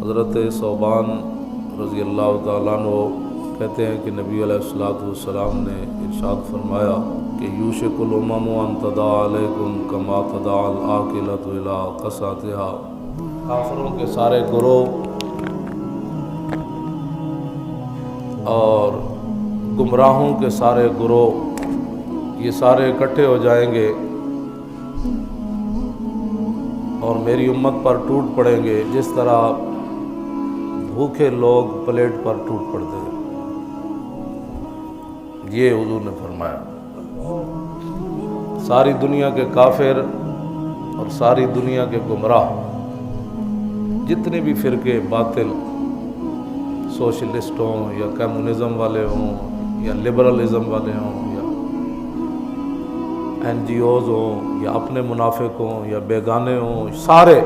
حضرت ثوبان رضی اللہ تعالیٰ عنہ کہتے ہیں کہ نبی علیہ الصلوۃ والسلام نے ارشاد فرمایا کہ یوشک الامم ان تداع علیکم کما تداع العاقلۃ الی قصاتھا، کافروں کے سارے گروہ اور گمراہوں کے سارے گروہ یہ سارے اکٹھے ہو جائیں گے اور میری امت پر ٹوٹ پڑیں گے جس طرح بھوکے لوگ پلیٹ پر ٹوٹ پڑتے ہیں۔ یہ حضور نے فرمایا۔ ساری دنیا کے کافر اور ساری دنیا کے گمراہ، جتنے بھی فرقے باطل، سوشلسٹ ہوں یا کمیونزم والے ہوں یا لبرلزم والے ہوں یا این جی اوز ہوں یا اپنے منافق ہوں یا بیگانے ہوں، سارے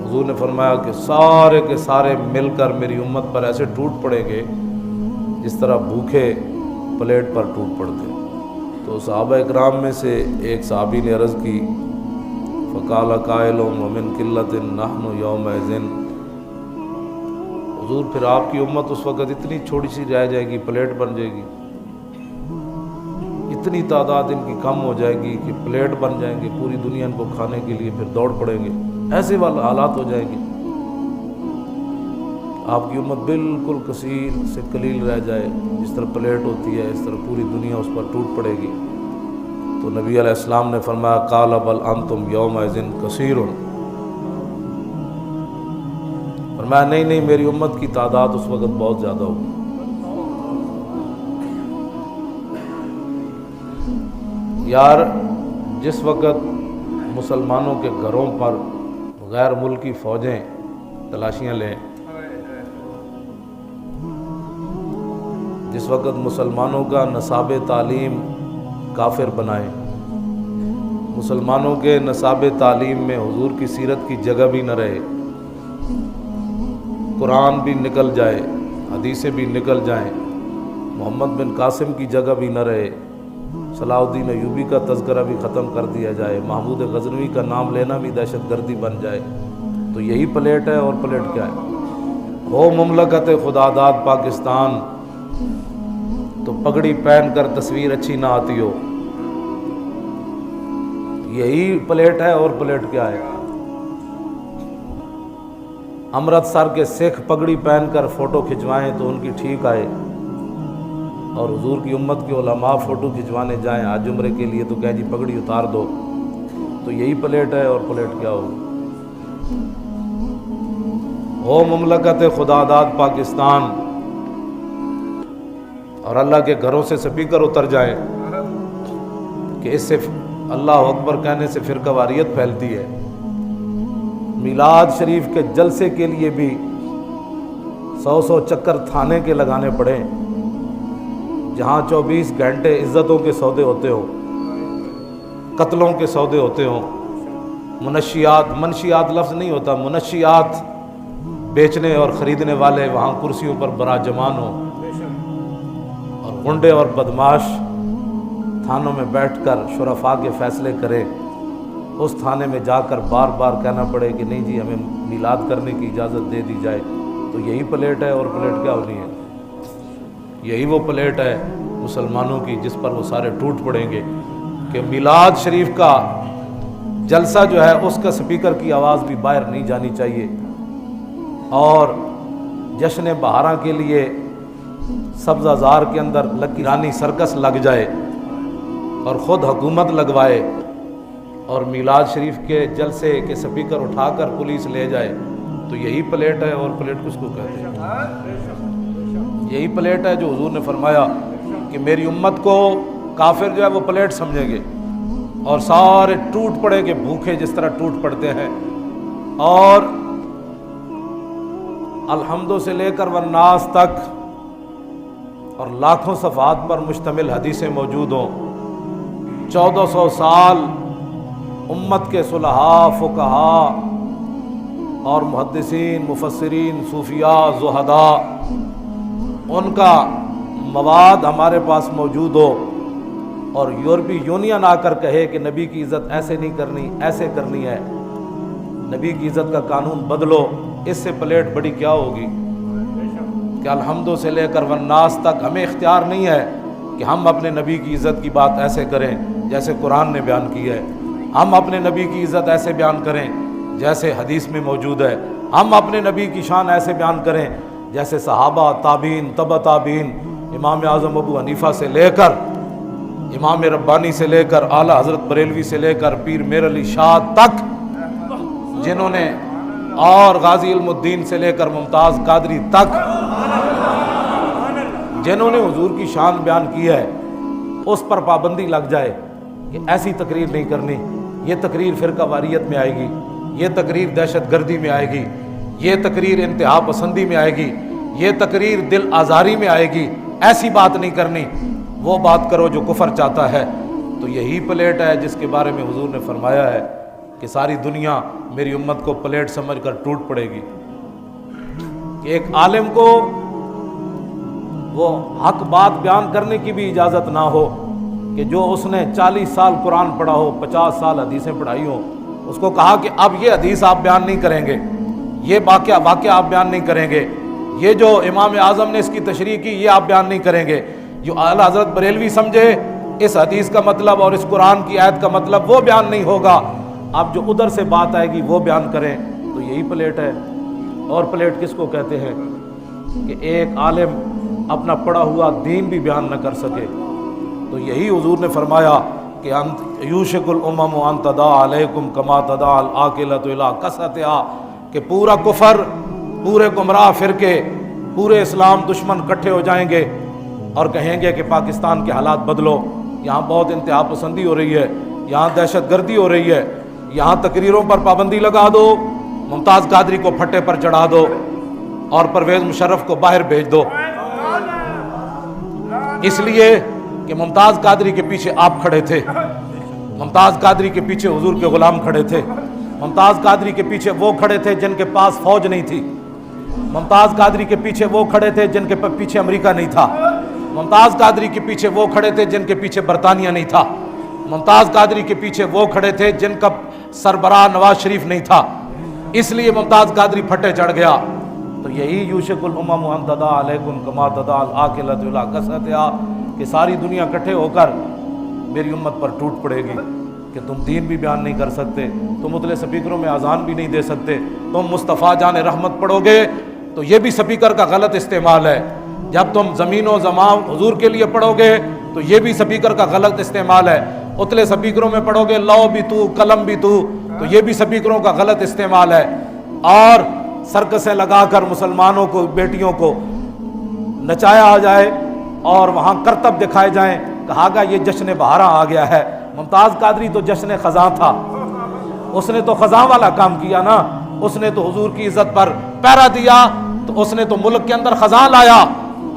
حضور نے فرمایا کہ سارے کے سارے مل کر میری امت پر ایسے ٹوٹ پڑیں گے جس طرح بھوکے پلیٹ پر ٹوٹ پڑتے۔ تو صحابہ اکرام میں سے ایک صحابی نے عرض کی، فقال قائل ومن قلۃ نحن یومئذ، حضور پھر آپ کی امت اس وقت اتنی چھوٹی سی رہ جائے گی، پلیٹ بن جائے گی، اتنی تعداد ان کی کم ہو جائے گی کہ پلیٹ بن جائیں گے، پوری دنیا ان کو کھانے کے لیے پھر دوڑ پڑیں گے، ایسے والے حالات ہو جائیں گے، آپ کی امت بالکل کثیر سے قلیل رہ جائے، جس طرح پلیٹ ہوتی ہے اس طرح پوری دنیا اس پر ٹوٹ پڑے گی۔ تو نبی علیہ السلام نے فرمایا قال بل انتم یومئذ کثیر، فرمایا نہیں میری امت کی تعداد اس وقت بہت زیادہ ہوگی۔ یار جس وقت مسلمانوں کے گھروں پر غیر ملکی فوجیں تلاشیاں لیں، جس وقت مسلمانوں کا نصاب تعلیم کافر بنائے، مسلمانوں کے نصاب تعلیم میں حضور کی سیرت کی جگہ بھی نہ رہے، قرآن بھی نکل جائے، حدیثیں بھی نکل جائیں، محمد بن قاسم کی جگہ بھی نہ رہے، صلاح الدین ایوبی کا تذکرہ بھی ختم کر دیا جائے، محمود غزنوی کا نام لینا بھی دہشت گردی بن جائے، تو یہی پلیٹ ہے۔ اور پلیٹ کیا ہے؟ ہو مملکت خدا داد پاکستان تو پگڑی پہن کر تصویر اچھی نہ آتی ہو، یہی پلیٹ ہے۔ اور پلیٹ کیا ہے؟ امرتسر کے سکھ پگڑی پہن کر فوٹو کھنچوائیں تو ان کی ٹھیک آئے، اور حضور کی امت کے علماء فوٹو کھنچوانے جائیں آج عمرے کے لیے تو کہیں جی پگڑی اتار دو، تو یہی پلیٹ ہے۔ اور پلیٹ کیا ہوگی؟ ہو مملکت خدا داد پاکستان اور اللہ کے گھروں سے سپیکر اتر جائیں کہ اس سے اللہ اکبر کہنے سے فرقہ واریت پھیلتی ہے، میلاد شریف کے جلسے کے لیے بھی 100 چکر تھانے کے لگانے پڑیں، جہاں 24 گھنٹے عزتوں کے سودے ہوتے ہوں، قتلوں کے سودے ہوتے ہوں، منشیات لفظ نہیں ہوتا، منشیات بیچنے اور خریدنے والے وہاں کرسیوں پر براجمان ہوں، اور غنڈے اور بدماش تھانوں میں بیٹھ کر شرفاء کے فیصلے کریں، اس تھانے میں جا کر بار بار کہنا پڑے کہ نہیں جی ہمیں میلاد کرنے کی اجازت دے دی جائے، تو یہی پلیٹ ہے۔ اور پلیٹ کیا ہونی ہے؟ یہی وہ پلیٹ ہے مسلمانوں کی جس پر وہ سارے ٹوٹ پڑیں گے کہ میلاد شریف کا جلسہ جو ہے اس کا سپیکر کی آواز بھی باہر نہیں جانی چاہیے، اور جشن بہاراں کے لیے سبزہ زار کے اندر لکیرانی سرکس لگ جائے اور خود حکومت لگوائے، اور میلاد شریف کے جلسے کے سپیکر اٹھا کر پولیس لے جائے، تو یہی پلیٹ ہے۔ اور پلیٹ کس کو کہتے ہیں؟ یہی پلیٹ ہے جو حضور نے فرمایا کہ میری امت کو کافر جو ہے وہ پلیٹ سمجھیں گے اور سارے ٹوٹ پڑیں گے بھوکے جس طرح ٹوٹ پڑتے ہیں، اور الحمد سے لے کر والناس تک اور لاکھوں صفحات پر مشتمل حدیثیں موجود ہوں، 1400 سال امت کے صلحاء، فقہاء اور محدثین، مفسرین، صوفیاء، زہداء، ان کا مواد ہمارے پاس موجود ہو، اور یورپی یونین آ کر کہے کہ نبی کی عزت ایسے نہیں کرنی، ایسے کرنی ہے، نبی کی عزت کا قانون بدلو، اس سے پلیٹ بڑی کیا ہوگی کہ الحمد سے لے کر والناس تک ہمیں اختیار نہیں ہے کہ ہم اپنے نبی کی عزت کی بات ایسے کریں جیسے قرآن نے بیان کی ہے، ہم اپنے نبی کی عزت ایسے بیان کریں جیسے حدیث میں موجود ہے، ہم اپنے نبی کی شان ایسے بیان کریں جیسے صحابہ، تابعین، تبع تابعین، امام اعظم ابو حنیفہ سے لے کر امام ربانی سے لے کر اعلیٰ حضرت بریلوی سے لے کر پیر میر علی شاہ تک، جنہوں نے اور غازی علم الدین سے لے کر ممتاز قادری تک جنہوں نے حضور کی شان بیان کی ہے، اس پر پابندی لگ جائے کہ ایسی تقریر نہیں کرنی، یہ تقریر فرقہ واریت میں آئے گی، یہ تقریر دہشت گردی میں آئے گی، یہ تقریر انتہا پسندی میں آئے گی، یہ تقریر دل آزاری میں آئے گی، ایسی بات نہیں کرنی، وہ بات کرو جو کفر چاہتا ہے۔ تو یہی پلیٹ ہے جس کے بارے میں حضور نے فرمایا ہے کہ ساری دنیا میری امت کو پلیٹ سمجھ کر ٹوٹ پڑے گی، کہ ایک عالم کو وہ حق بات بیان کرنے کی بھی اجازت نہ ہو کہ جو اس نے 40 سال قرآن پڑھا ہو، 50 سال حدیثیں پڑھائی ہوں، اس کو کہا کہ اب یہ حدیث آپ بیان نہیں کریں گے، یہ واقعہ آپ بیان نہیں کریں گے، یہ جو امام اعظم نے اس کی تشریح کی یہ آپ بیان نہیں کریں گے، جو اعلیٰ حضرت بریلوی سمجھے اس حدیث کا مطلب اور اس قرآن کی آیت کا مطلب وہ بیان نہیں ہوگا، اب جو ادھر سے بات آئے گی وہ بیان کریں۔ تو یہی پلیٹ ہے۔ اور پلیٹ کس کو کہتے ہیں کہ ایک عالم اپنا پڑھا ہوا دین بھی بیان نہ کر سکے۔ تو یہی حضور نے فرمایا کہ یوشک الامم ان تداع علیکم کما تداع العاقلۃ الی قصتھا، کہ پورا کفر، پورے گمراہ فرقے، پورے اسلام دشمن اکٹھے ہو جائیں گے اور کہیں گے کہ پاکستان کے حالات بدلو، یہاں بہت انتہا پسندی ہو رہی ہے، یہاں دہشت گردی ہو رہی ہے، یہاں تقریروں پر پابندی لگا دو، ممتاز قادری کو پھٹے پر چڑھا دو اور پرویز مشرف کو باہر بھیج دو، اس لیے کہ ممتاز قادری کے پیچھے آپ کھڑے تھے، ممتاز قادری کے پیچھے حضور کے غلام کھڑے تھے، ممتاز قادری کے پیچھے وہ کھڑے تھے جن کے پاس فوج نہیں تھی، ممتاز قادری کے پیچھے وہ کھڑے تھے جن کے پیچھے امریکہ نہیں تھا، ممتاز قادری کے پیچھے وہ کھڑے تھے جن کے پیچھے برطانیہ نہیں تھا، ممتاز قادری کے پیچھے وہ کھڑے تھے جن کا سربراہ نواز شریف نہیں تھا، اس لیے ممتاز قادری پھٹے چڑھ گیا۔ تو یہی یوشک الامم ان تداع علیکم کما تداع العاقلۃ الی قصتھا، کہ ساری دنیا اکٹھے ہو کر میری امت پر ٹوٹ پڑے گی کہ تم دین بھی بیان نہیں کر سکتے، تم اتلے سپیکروں میں اذان بھی نہیں دے سکتے، تم مصطفیٰ جان رحمت پڑھو گے تو یہ بھی سپیکر کا غلط استعمال ہے، جب تم زمین و زمان حضور کے لیے پڑھو گے تو یہ بھی سپیکر کا غلط استعمال ہے، اتلے سپیکروں میں پڑھو گے لو بھی تو قلم بھی تو یہ بھی سپیکروں کا غلط استعمال ہے، اور سرکسیں لگا کر مسلمانوں کو، بیٹیوں کو نچایا جائے اور وہاں کرتب دکھائے جائیں، کہا گا یہ جشن بہارا آ گیا ہے۔ ممتاز قادری تو جشن خزاں تھا، اس نے تو خزاں والا کام کیا نا، اس نے تو حضور کی عزت پر پہرا دیا، تو اس نے تو ملک کے اندر خزاں لایا،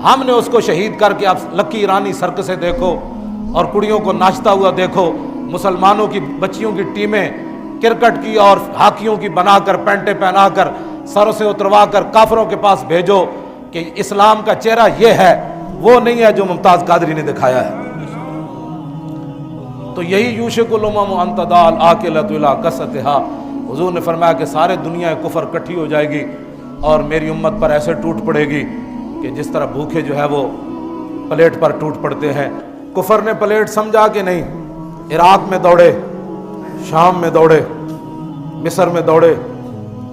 ہم نے اس کو شہید کر کے اب لکی ایرانی سرکسیں دیکھو اور کڑیوں کو ناچتا ہوا دیکھو، مسلمانوں کی بچیوں کی ٹیمیں کرکٹ کی اور ہاکیوں کی بنا کر پینٹیں پہنا کر سروں سے اتروا کر کافروں کے پاس بھیجو کہ اسلام کا چہرہ یہ ہے، وہ نہیں ہے جو ممتاز قادری نے دکھایا ہے۔ تو یہی یوشک الامم ان تداع العاقلۃ الی قصتھا، حضور نے فرمایا کہ سارے دنیا کفر اکٹھی ہو جائے گی اور میری امت پر ایسے ٹوٹ پڑے گی کہ جس طرح بھوکے جو ہے وہ پلیٹ پر ٹوٹ پڑتے ہیں۔ کفر نے پلیٹ سمجھا کہ نہیں، عراق میں دوڑے، شام میں دوڑے، مصر میں دوڑے،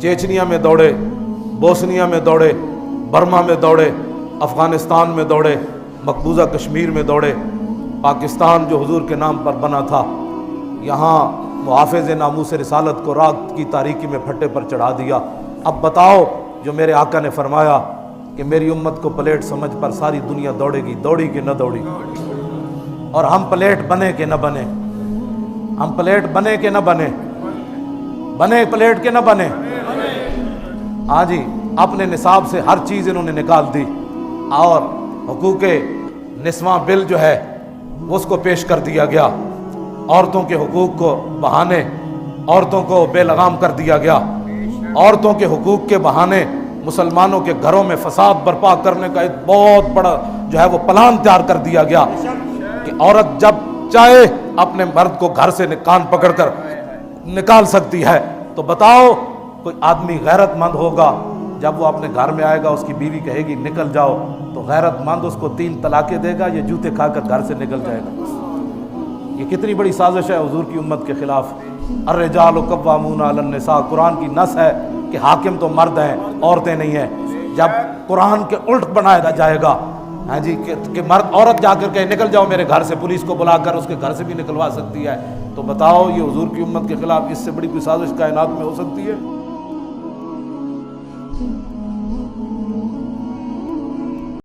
چیچنیا میں دوڑے، بوسنیا میں دوڑے، برما میں دوڑے، افغانستان میں دوڑے، مقبوضہ کشمیر میں دوڑے، پاکستان جو حضور کے نام پر بنا تھا یہاں محافظ ناموس رسالت کو رات کی تاریکی میں پھٹے پر چڑھا دیا۔ اب بتاؤ جو میرے آقا نے فرمایا کہ میری امت کو پلیٹ سمجھ پر ساری دنیا دوڑے گی، دوڑی کہ نہ دوڑی، اور ہم پلیٹ بنے کہ نہ بنے، ہم پلیٹ بنے کہ نہ بنے، بنے پلیٹ کے نہ بنے، ہاں جی، اپنے نصاب سے ہر چیز انہوں نے نکال دی اور حقوق نسواں بل جو ہے اس کو پیش کر دیا گیا، عورتوں کے حقوق کو بہانے عورتوں کو بے لگام کر دیا گیا، عورتوں کے حقوق کے بہانے مسلمانوں کے گھروں میں فساد برپا کرنے کا ایک بہت بڑا جو ہے وہ پلان تیار کر دیا گیا کہ عورت جب چاہے اپنے مرد کو گھر سے کان پکڑ کر نکال سکتی ہے۔ تو بتاؤ کوئی آدمی غیرت مند ہوگا، جب وہ اپنے گھر میں آئے گا اس کی بیوی کہے گی نکل جاؤ، تو غیرت مند اس کو 3 طلاقیں دے گا، یہ جوتے کھا کر گھر سے نکل جائے گا۔ یہ کتنی بڑی سازش ہے حضور کی امت کے خلاف۔ الرجال قوامون علی النساء، قرآن کی نص ہے کہ حاکم تو مرد ہیں، عورتیں نہیں ہیں۔ جب قرآن کے الٹ بنایا جائے گا ہاں جی کہ مرد عورت جا کر کہ نکل جاؤ میرے گھر سے، پولیس کو بلا کر اس کے گھر سے بھی نکلوا سکتی ہے، تو بتاؤ یہ حضور کی امت کے خلاف اس سے بڑی کوئی سازش کائنات میں ہو سکتی ہے؟